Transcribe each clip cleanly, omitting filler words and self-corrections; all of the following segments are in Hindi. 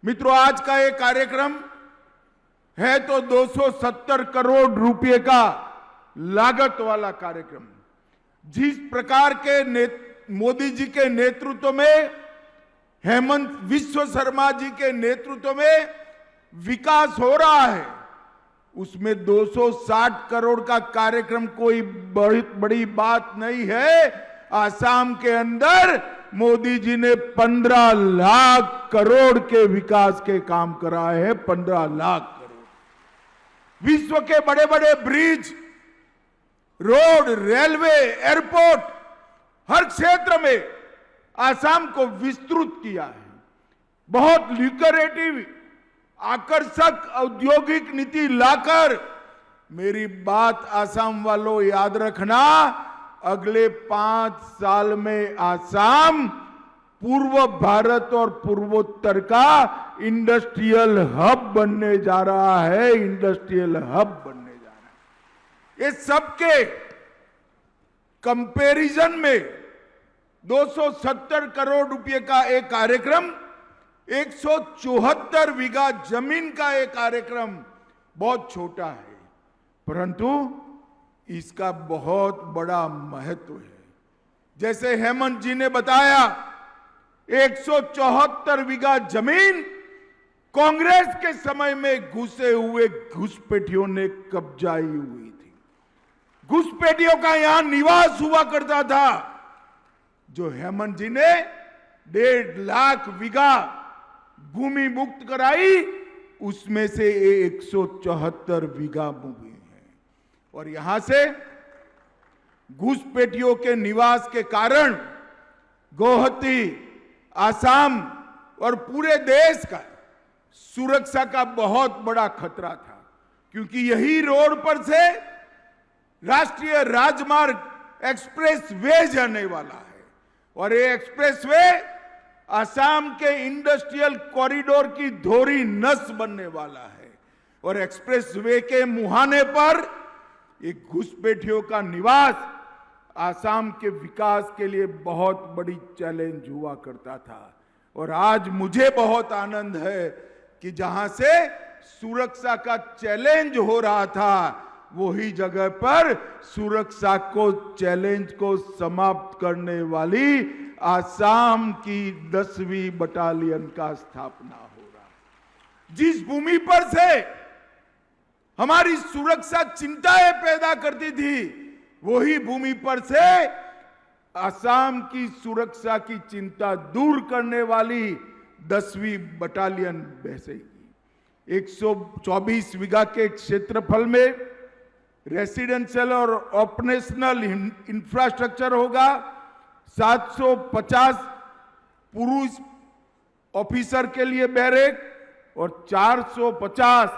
मित्रों, आज का ये कार्यक्रम है तो 270 करोड़ रुपए का लागत वाला कार्यक्रम। जिस प्रकार के मोदी जी के नेतृत्व में, हेमंत विश्व शर्मा जी के नेतृत्व में विकास हो रहा है, उसमें 260 करोड़ का कार्यक्रम कोई बड़ी बात नहीं है। आसाम के अंदर मोदी जी ने 15 लाख करोड़ के विकास के काम कराए हैं। 15 लाख करोड़। विश्व के बड़े बड़े ब्रिज, रोड, रेलवे, एयरपोर्ट, हर क्षेत्र में आसाम को विस्तृत किया है। बहुत ल्यूक्रेटिव, आकर्षक औद्योगिक नीति लाकर, मेरी बात आसाम वालों याद रखना, अगले 5 साल में आसाम पूर्व भारत और पूर्वोत्तर का इंडस्ट्रियल हब बनने जा रहा है। इंडस्ट्रियल हब बनने जा रहा है। ये सबके कंपैरिजन में 270 करोड़ रुपए का एक कार्यक्रम, 174 बीघा जमीन का एक कार्यक्रम बहुत छोटा है, परंतु इसका बहुत बड़ा महत्व है। जैसे हेमंत जी ने बताया, 174 बीघा जमीन कांग्रेस के समय में घुसे हुए घुसपैठियों ने कब्जाई हुई थी। घुसपैठियों का यहां निवास हुआ करता था, जो हेमंत जी ने 1.5 लाख बीघा भूमि मुक्त कराई, उसमें से 174 बीघा भूमि है। और यहां से घुसपैठियों के निवास के कारण गुवाहाटी, आसाम और पूरे देश का सुरक्षा का बहुत बड़ा खतरा था, क्योंकि यही रोड पर से राष्ट्रीय राजमार्ग एक्सप्रेस वे जाने वाला है। और ये एक्सप्रेस वे आसाम के इंडस्ट्रियल कॉरिडोर की धोरी नस बनने वाला है। और एक्सप्रेस वे के मुहाने पर एक घुसपैठियों का निवास आसाम के विकास के लिए बहुत बड़ी चैलेंज हुआ करता था। और आज मुझे बहुत आनंद है कि जहां से सुरक्षा का चैलेंज हो रहा था, वही जगह पर सुरक्षा को चैलेंज को समाप्त करने वाली आसाम की 10वीं बटालियन का स्थापना हो रहा। जिस भूमि पर से हमारी सुरक्षा चिंताएं पैदा करती थी, वही भूमि पर से आसाम की सुरक्षा की चिंता दूर करने वाली 10वीं बटालियन बसेगी। 124 बीघा के क्षेत्रफल में रेसिडेंशियल और ऑपरेशनल इंफ्रास्ट्रक्चर होगा। 750 पुरुष ऑफिसर के लिए बैरक और 450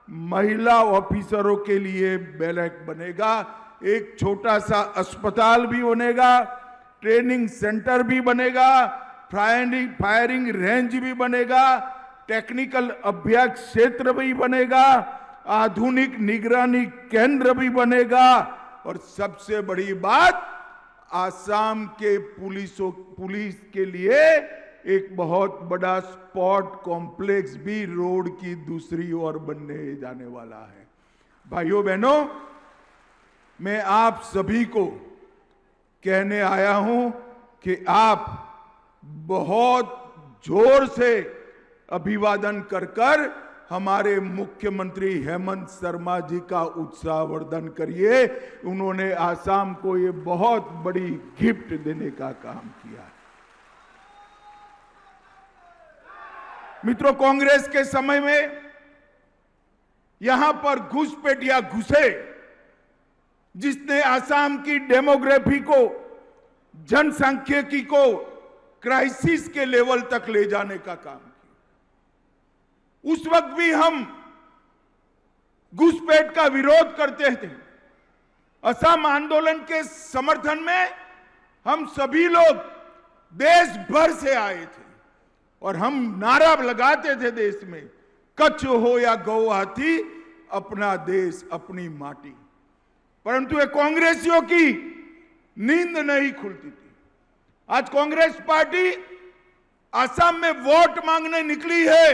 महिला ऑफिसरों के लिए बैरक बनेगा। एक छोटा सा अस्पताल भी बनेगा, ट्रेनिंग सेंटर भी बनेगा, फायरिंग रेंज भी बनेगा, टेक्निकल अभ्यास क्षेत्र भी बनेगा, आधुनिक निगरानी केंद्र भी बनेगा। और सबसे बड़ी बात, आसाम के पुलिस के लिए एक बहुत बड़ा स्पोर्ट कॉम्प्लेक्स भी रोड की दूसरी ओर बनने जाने वाला है। भाइयों बहनों, मैं आप सभी को कहने आया हूं कि आप बहुत जोर से अभिवादन कर हमारे मुख्यमंत्री हेमंत शर्मा जी का उत्साहवर्धन करिए। उन्होंने आसाम को ये बहुत बड़ी गिफ्ट देने का काम किया है। मित्रों, कांग्रेस के समय में यहां पर घुसपैठिया घुसे, जिसने आसाम की डेमोग्राफी को, जनसांख्यिकी को क्राइसिस के लेवल तक ले जाने का काम किया। उस वक्त भी हम घुसपैठ का विरोध करते थे। असम आंदोलन के समर्थन में हम सभी लोग देश भर से आए थे और हम नारा लगाते थे देश में, कच्छ हो या गुवाहाटी, अपना देश अपनी माटी। परंतु ये कांग्रेसियों की नींद नहीं खुलती थी। आज कांग्रेस पार्टी असम में वोट मांगने निकली है।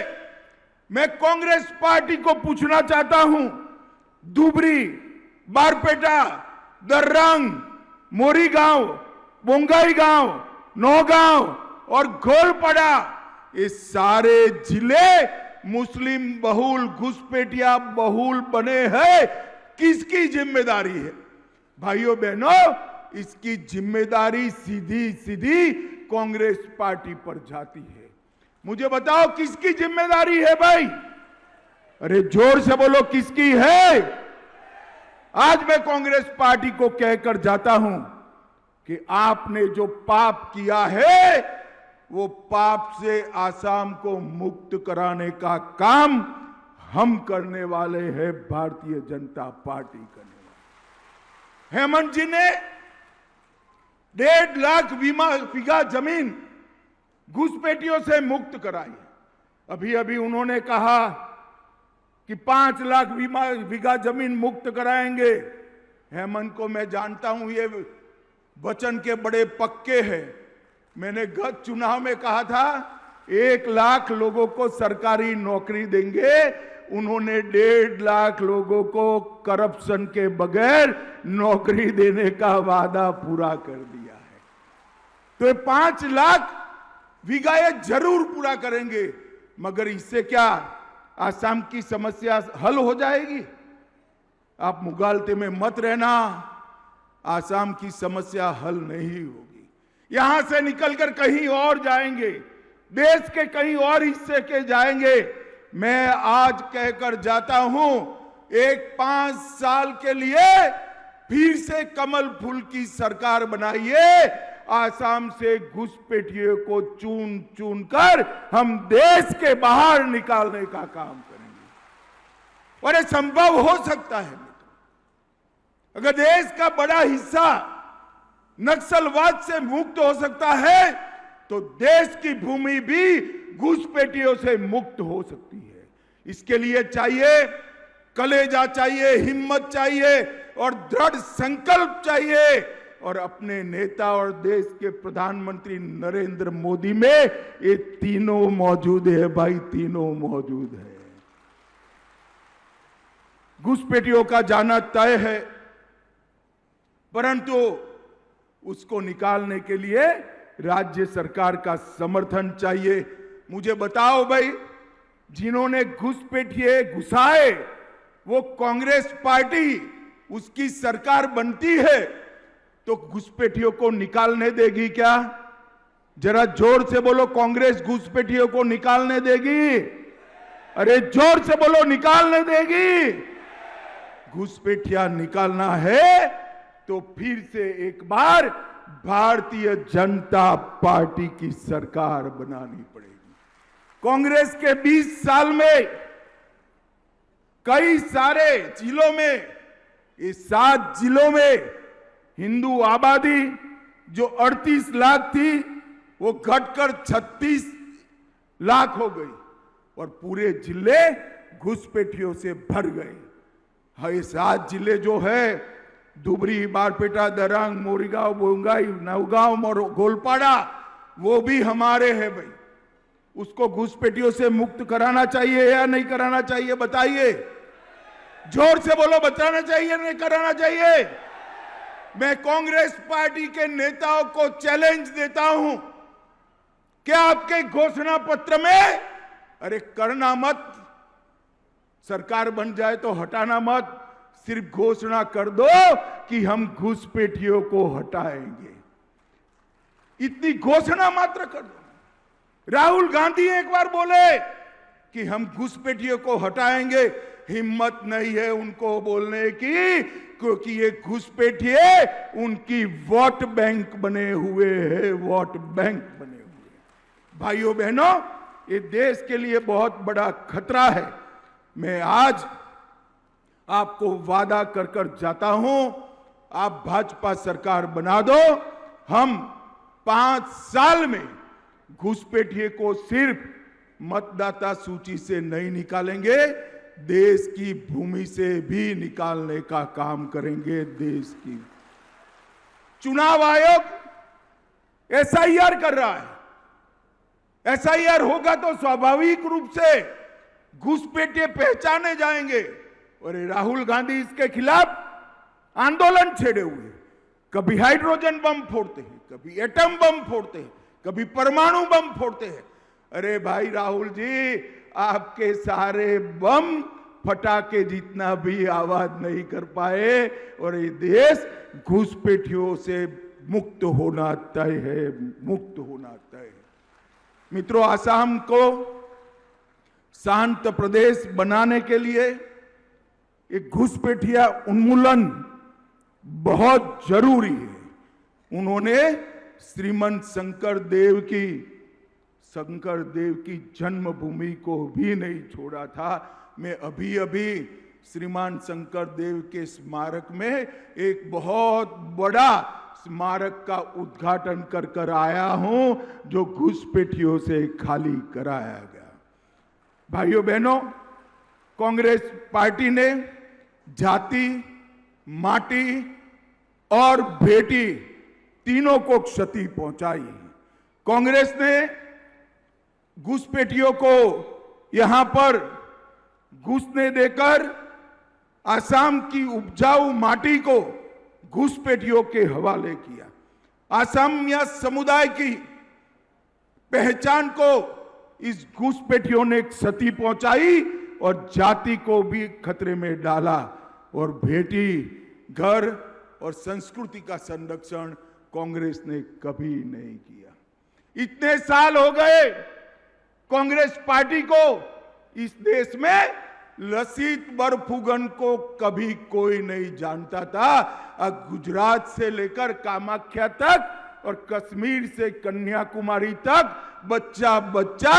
मैं कांग्रेस पार्टी को पूछना चाहता हूं, धुबरी, बारपेटा, दर्रंग, मोरीगांव, बोंगाईगांव, नौगांव और गोलपाड़ा, ये सारे जिले मुस्लिम बहुल, घुसपैठिया बहुल बने हैं। किसकी जिम्मेदारी है? भाइयों बहनों, इसकी जिम्मेदारी सीधी सीधी कांग्रेस पार्टी पर जाती है। मुझे बताओ किसकी जिम्मेदारी है भाई? अरे जोर से बोलो, किसकी है? आज मैं कांग्रेस पार्टी को कहकर जाता हूं कि आपने जो पाप किया है, वो पाप से आसाम को मुक्त कराने का काम हम करने वाले हैं, भारतीय जनता पार्टी करने वाले। हेमंत जी ने 1.5 लाख बीघा जमीन घुसपैठियों से मुक्त कराई। अभी अभी उन्होंने कहा कि 5 लाख बीघा जमीन मुक्त कराएंगे। हेमंत को मैं जानता हूं, ये वचन के बड़े पक्के हैं। मैंने गत चुनाव में कहा था 1 लाख लोगों को सरकारी नौकरी देंगे, उन्होंने 1.5 लाख लोगों को करप्शन के बगैर नौकरी देने का वादा पूरा कर दिया है। तो 5 लाख बीघा ये जरूर पूरा करेंगे, मगर इससे क्या आसाम की समस्या हल हो जाएगी? आप मुगालते में मत रहना, आसाम की समस्या हल नहीं होगी। यहां से निकलकर कहीं और जाएंगे, देश के कहीं और हिस्से के जाएंगे। मैं आज कहकर जाता हूं, एक 5 साल के लिए फिर से कमल फूल की सरकार बनाइए। आसाम से घुसपैठियों को चुन चुन कर हम देश के बाहर निकालने का काम करेंगे। और ये संभव हो सकता है। अगर देश का बड़ा हिस्सा नक्सलवाद से मुक्त हो सकता है, तो देश की भूमि भी घुसपैठियों से मुक्त हो सकती है। इसके लिए चाहिए कलेजा, चाहिए हिम्मत, चाहिए और दृढ़ संकल्प चाहिए। और अपने नेता और देश के प्रधानमंत्री नरेंद्र मोदी में ये तीनों मौजूद है भाई, तीनों मौजूद है। घुसपैठियों का जाना तय है, परंतु उसको निकालने के लिए राज्य सरकार का समर्थन चाहिए। मुझे बताओ भाई, जिन्होंने घुसपैठिए घुसाए वो कांग्रेस पार्टी, उसकी सरकार बनती है, तो घुसपैठियों को निकालने देगी क्या? जरा जोर से बोलो, कांग्रेस घुसपैठियों को निकालने देगी? अरे जोर से बोलो, निकालने देगी? घुसपैठिया निकालना है तो फिर से एक बार भारतीय जनता पार्टी की सरकार बनानी पड़ेगी। कांग्रेस के 20 साल में कई सारे जिलों में, इस 7 जिलों में हिंदू आबादी जो 38 लाख थी, वो घटकर 36 लाख हो गई और पूरे जिले घुसपैठियों से भर गए। ये 7 जिले जो है, धुबरी, बारपेटा, दरंग, मोरीगांव, बोंगाई, नौगांव और गोलपाड़ा, वो भी हमारे हैं भाई। उसको घुसपैठियों से मुक्त कराना चाहिए या नहीं कराना चाहिए? बताइए, जोर से बोलो, बताना चाहिए नहीं कराना चाहिए? मैं कांग्रेस पार्टी के नेताओं को चैलेंज देता हूं कि आपके घोषणा पत्र में, अरे करना मत, सरकार बन जाए तो हटाना मत, सिर्फ घोषणा कर दो कि हम घुसपैठियों को हटाएंगे। इतनी घोषणा मात्र कर दो। राहुल गांधी एक बार बोले कि हम घुसपैठियों को हटाएंगे, हिम्मत नहीं है उनको बोलने की, क्योंकि ये घुसपैठिए उनकी वोट बैंक बने हुए हैं, वोट बैंक बने हुए हैं। भाइयों बहनों, ये देश के लिए बहुत बड़ा खतरा है। मैं आज आपको वादा कर कर जाता हूं, आप भाजपा सरकार बना दो, हम 5 साल में घुसपैठिए को सिर्फ मतदाता सूची से नहीं निकालेंगे, देश की भूमि से भी निकालने का काम करेंगे। देश की चुनाव आयोग SIR कर रहा है। एसआईआर होगा तो स्वाभाविक रूप से घुसपैठिए पहचाने जाएंगे। और राहुल गांधी इसके खिलाफ आंदोलन छेड़े हुए, कभी हाइड्रोजन बम फोड़ते हैं, कभी एटम बम फोड़ते हैं, कभी परमाणु बम फोड़ते हैं। अरे भाई राहुल जी, आपके सारे बम फटाके जितना भी आवाज नहीं कर पाए और ये देश घुसपैठियों से मुक्त होना तय है, मुक्त होना तय है। मित्रों, असम को शांत प्रदेश बनाने के लिए एक घुसपैठिया उन्मूलन बहुत जरूरी है। उन्होंने श्रीमंत शंकर देव की जन्मभूमि को भी नहीं छोड़ा था। मैं अभी अभी श्रीमान शंकर देव के स्मारक में एक बहुत बड़ा स्मारक का उद्घाटन कर आया हूं, जो घुसपैठियों से खाली कराया गया। भाइयों बहनों, कांग्रेस पार्टी ने जाति, माटी और बेटी तीनों को क्षति पहुंचाई। कांग्रेस ने घुसपैठियों को यहां पर घुसने देकर असम की उपजाऊ माटी को घुसपैठियों के हवाले किया। असम या समुदाय की पहचान को इस घुसपैठियों ने क्षति पहुंचाई और जाति को भी खतरे में डाला। और बेटी, घर और संस्कृति का संरक्षण कांग्रेस ने कभी नहीं किया। इतने साल हो गए कांग्रेस पार्टी को इस देश में लसित बरफुकन को कभी कोई नहीं जानता था। अब गुजरात से लेकर कामाख्या तक और कश्मीर से कन्याकुमारी तक बच्चा बच्चा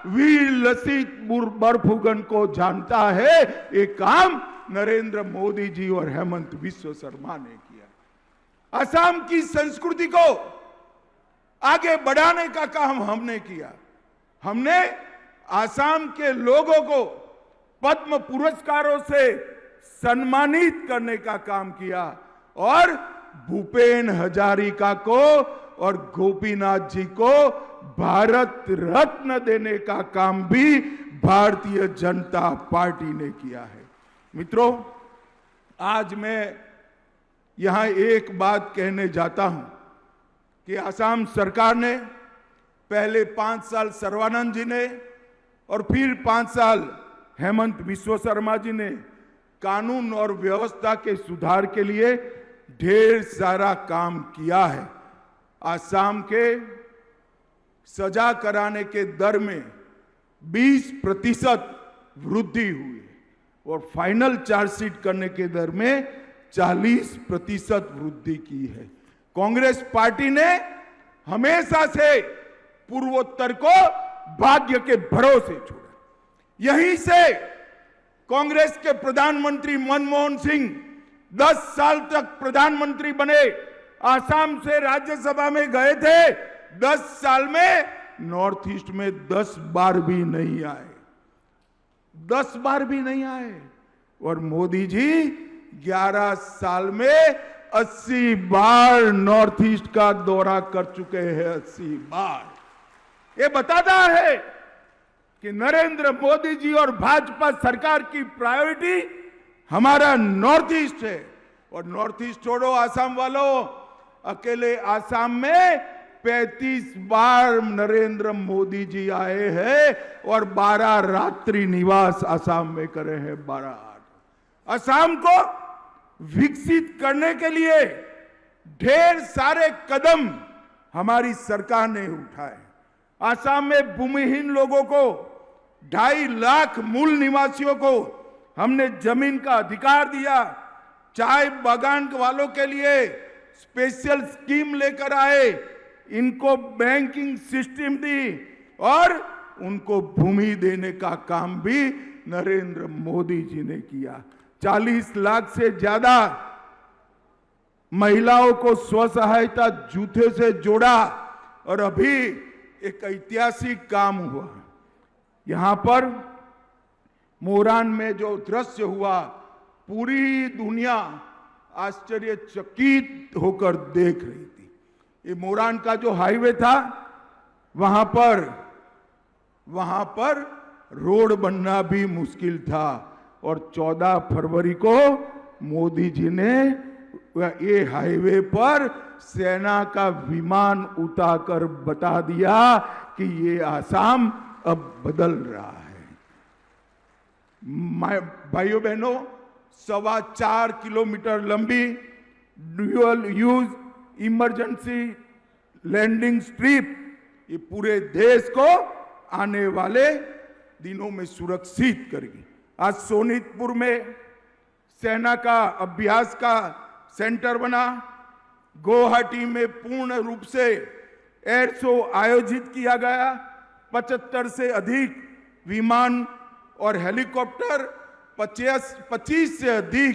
वीर लसित बरफुकन को जानता है। ये काम नरेंद्र मोदी जी और हेमंत बिस्वा शर्मा ने किया। असम की संस्कृति को आगे बढ़ाने का काम हमने किया। हमने असम के लोगों को पद्म पुरस्कारों से सम्मानित करने का काम किया और भूपेन हजारिका को और गोपीनाथ जी को भारत रत्न देने का काम भी भारतीय जनता पार्टी ने किया है। मित्रों, आज मैं यहां एक बात कहने जाता हूं कि असम सरकार ने पहले 5 साल सर्बानंद जी ने और फिर 5 साल हेमंत बिस्वा शर्मा जी ने कानून और व्यवस्था के सुधार के लिए ढेर सारा काम किया है। असम के सजा कराने के दर में 20% वृद्धि हुई है और फाइनल चार्जशीट करने के दर में 40% वृद्धि की है। कांग्रेस पार्टी ने हमेशा से पूर्वोत्तर को भाग्य के भरोसे छोड़ा। यहीं से कांग्रेस के प्रधानमंत्री मनमोहन सिंह 10 साल तक प्रधानमंत्री बने, असम से राज्यसभा में गए थे। 10 साल में नॉर्थ ईस्ट में 10 बार भी नहीं आए, 10 बार भी नहीं आए। और मोदी जी 11 साल में 80 बार नॉर्थ ईस्ट का दौरा कर चुके हैं, 80 बार। ये बताता है कि नरेंद्र मोदी जी और भाजपा सरकार की प्रायोरिटी हमारा नॉर्थ ईस्ट है। और नॉर्थ ईस्ट छोड़ो, असम वालों, अकेले असम में 35 बार नरेंद्र मोदी जी आए हैं और 12 रात्रि निवास असम में करे हैं, 12-8। असम को विकसित करने के लिए ढेर सारे कदम हमारी सरकार ने उठाए। असम में भूमिहीन लोगों को, 2.5 लाख मूल निवासियों को हमने जमीन का अधिकार दिया। चाय बागान वालों के लिए स्पेशल स्कीम लेकर आए, इनको बैंकिंग सिस्टम दी और उनको भूमि देने का काम भी नरेंद्र मोदी जी ने किया। 40 लाख से ज्यादा महिलाओं को स्व सहायता जूथे से जोड़ा और अभी एक ऐतिहासिक काम हुआ। यहां पर मोरान में जो दृश्य हुआ, पूरी दुनिया आश्चर्यचकित होकर देख रही थी। ये मोरान का जो हाईवे था, वहां पर वहां पर रोड बनना भी मुश्किल था और 14 फरवरी को मोदी जी ने ये हाईवे पर सेना का विमान उतारकर बता दिया कि ये आसाम अब बदल रहा है। भाइयों बहनों, 4.25 किलोमीटर लंबी dual use emergency landing strip ये पूरे देश को आने वाले दिनों में सुरक्षित करेगी। आज सोनीतपुर में सेना का अभ्यास का सेंटर बना, गुवाहाटी में पूर्ण रूप से एयर शो आयोजित किया गया, 75 से अधिक विमान और हेलीकॉप्टर 25 से अधिक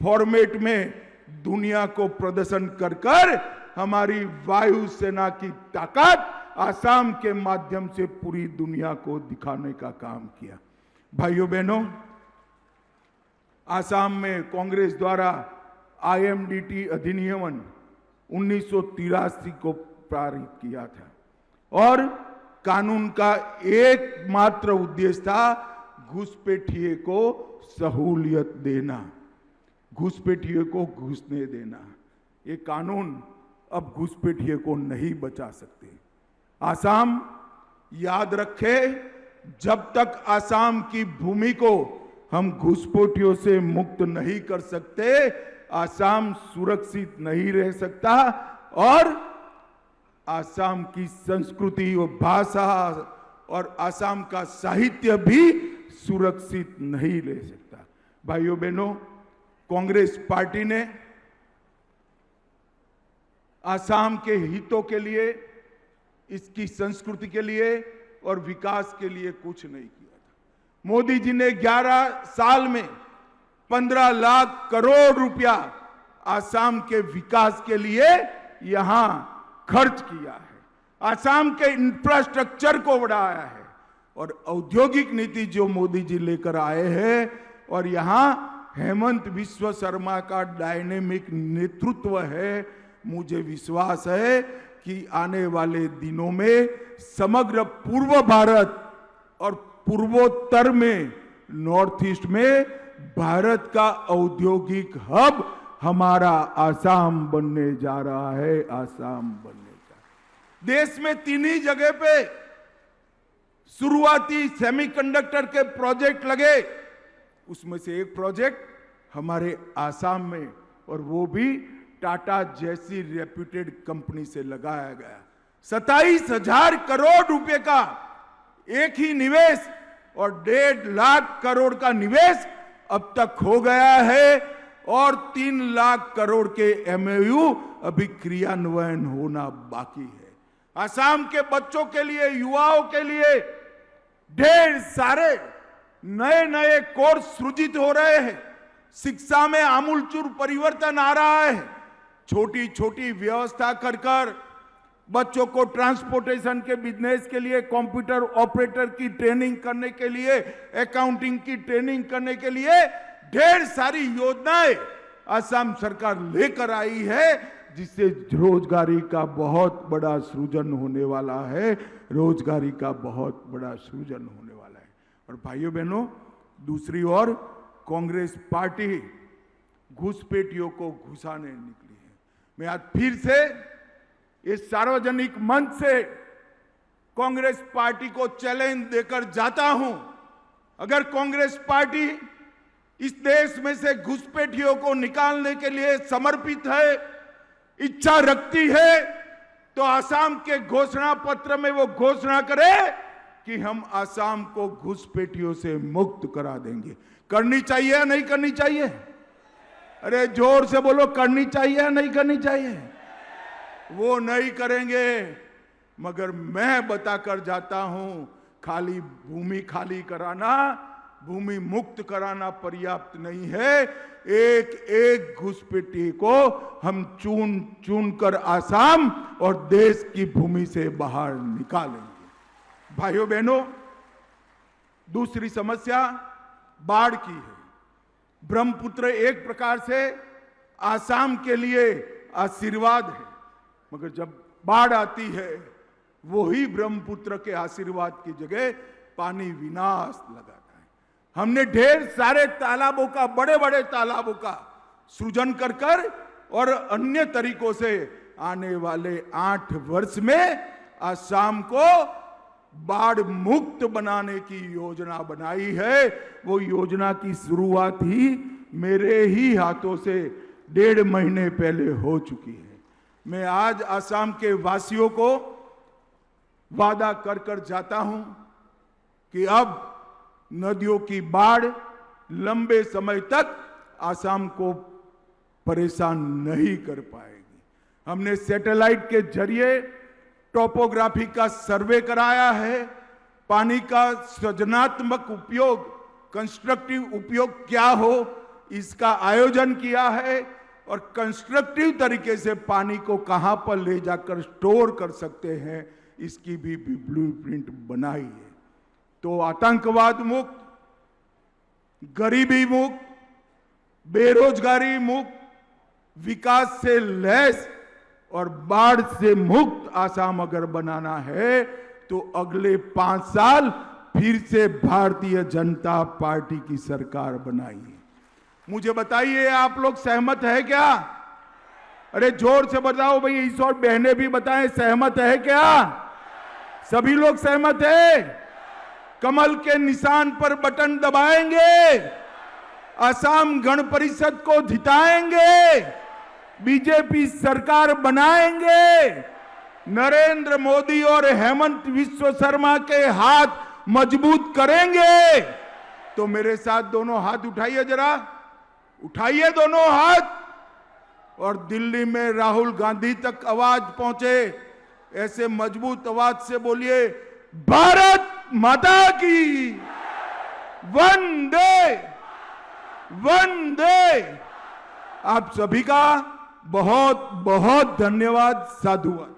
फॉर्मेट में दुनिया को प्रदर्शन कर कर हमारी वायुसेना की ताकत आसाम के माध्यम से पूरी दुनिया को दिखाने का काम किया। भाइयों बहनों, आसाम में कांग्रेस द्वारा IMDT अधिनियम 1983 को पारित किया था और कानून का एकमात्र उद्देश्य था घुसपैठिए को सहूलियत देना, घुसपैठिए को घुसने देना। ये कानून अब घुसपैठिए को नहीं बचा सकते। आसाम याद रखे, जब तक आसाम की भूमि को हम घुसपैठियों से मुक्त नहीं कर सकते, आसाम सुरक्षित नहीं रह सकता और आसाम की संस्कृति और भाषा और आसाम का साहित्य भी सुरक्षित नहीं रह सकता। भाइयों बहनों, कांग्रेस पार्टी ने आसाम के हितों के लिए, इसकी संस्कृति के लिए और विकास के लिए कुछ नहीं किया था। मोदी जी ने 11 साल में 15 लाख करोड़ रुपया आसाम के विकास के लिए यहां खर्च किया है, आसाम के इंफ्रास्ट्रक्चर को बढ़ाया है और औद्योगिक नीति जो मोदी जी लेकर आए हैं और यहां हेमंत बिस्वा शर्मा का डायनेमिक नेतृत्व है। मुझे विश्वास है कि आने वाले दिनों में समग्र पूर्व भारत और पूर्वोत्तर में, नॉर्थ ईस्ट में भारत का औद्योगिक हब हमारा आसाम बनने जा रहा है। आसाम बनने का देश में 3 ही जगह पे शुरुआती सेमीकंडक्टर के प्रोजेक्ट लगे, उसमें से एक प्रोजेक्ट हमारे आसाम में, और वो भी टाटा जैसी रेप्यूटेड कंपनी से लगाया गया। 27,000 करोड़ रुपए का एक ही निवेश और 1.5 लाख करोड़ का निवेश अब तक हो गया है और 3 लाख करोड़ के MOU अभी क्रियान्वयन होना बाकी है। आसाम के बच्चों के लिए, युवाओं के लिए ढेर सारे नए नए कोर्स सृजित हो रहे हैं। शिक्षा में आमूलचूल परिवर्तन आ रहा है। छोटी छोटी व्यवस्था कर कर बच्चों को ट्रांसपोर्टेशन के बिजनेस के लिए, कंप्यूटर ऑपरेटर की ट्रेनिंग करने के लिए, अकाउंटिंग की ट्रेनिंग करने के लिए ढेर सारी योजनाएं असम सरकार लेकर आई है, जिससे रोजगारी का बहुत बड़ा सृजन होने वाला है, रोजगारी का बहुत बड़ा सृजन होने वाला है। और भाइयों बहनों, दूसरी ओर कांग्रेस पार्टी घुसपैठियों को घुसाने निकली है। मैं आज फिर से इस सार्वजनिक मंच से कांग्रेस पार्टी को चैलेंज देकर जाता हूं, अगर कांग्रेस पार्टी इस देश में से घुसपैठियों को निकालने के लिए समर्पित है, इच्छा रखती है, तो आसाम के घोषणा पत्र में वो घोषणा करे कि हम आसाम को घुसपैठियों से मुक्त करा देंगे। करनी चाहिए या नहीं करनी चाहिए? अरे जोर से बोलो, करनी चाहिए या नहीं करनी चाहिए? वो नहीं करेंगे, मगर मैं बताकर जाता हूं, खाली भूमि खाली कराना, भूमि मुक्त कराना पर्याप्त नहीं है। एक एक घुसपैठी को हम चुन चुन कर आसाम और देश की भूमि से बाहर निकालेंगे। भाइयों बहनों, दूसरी समस्या बाढ़ की है। ब्रह्मपुत्र एक प्रकार से आसाम के लिए आशीर्वाद है, मगर जब बाढ़ आती है, वही ब्रह्मपुत्र के आशीर्वाद की जगह पानी विनाश लगाता है। हमने ढेर सारे तालाबों का, बड़े बड़े तालाबों का सृजन कर कर और अन्य तरीकों से आने वाले 8 वर्ष में असम को बाढ़ मुक्त बनाने की योजना बनाई है। वो योजना की शुरुआत ही मेरे ही हाथों से 1.5 महीने पहले हो चुकी है। मैं आज असम के वासियों को वादा कर कर जाता हूं कि अब नदियों की बाढ़ लंबे समय तक असम को परेशान नहीं कर पाएगी। हमने सैटेलाइट के जरिए टोपोग्राफी का सर्वे कराया है। पानी का सृजनात्मक उपयोग, कंस्ट्रक्टिव उपयोग क्या हो, इसका आयोजन किया है और कंस्ट्रक्टिव तरीके से पानी को कहां पर ले जाकर स्टोर कर सकते हैं, इसकी भी ब्लूप्रिंट बनाई है। तो आतंकवाद मुक्त, गरीबी मुक्त, बेरोजगारी मुक्त, विकास से लैस और बाढ़ से मुक्त आसाम अगर बनाना है तो अगले 5 साल फिर से भारतीय जनता पार्टी की सरकार बनाइए। मुझे बताइए, आप लोग सहमत है क्या? अरे जोर से बताओ भाई, इस और बहनें भी बताएं, सहमत है क्या? सभी लोग सहमत है? कमल के निशान पर बटन दबाएंगे, असम गण परिषद को जिताएंगे, बीजेपी सरकार बनाएंगे, नरेंद्र मोदी और हेमंत विश्व शर्मा के हाथ मजबूत करेंगे। तो मेरे साथ दोनों हाथ उठाइए, जरा उठाइए दोनों हाथ, और दिल्ली में राहुल गांधी तक आवाज पहुंचे, ऐसे मजबूत आवाज से बोलिए, भारत माता की वंदे वंदे। आप सभी का बहुत बहुत धन्यवाद, साधुवाद।